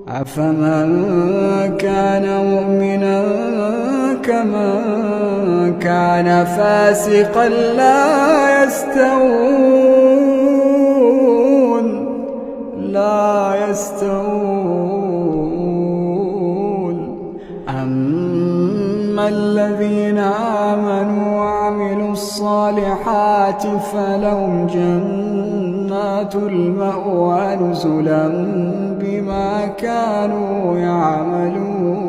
أفمن كان مؤمنا كمن كان فاسقا لا يستوون أما الذين آمنوا وعملوا الصالحات فلهم جنات المأوى نزلا بما كانوا يعملون.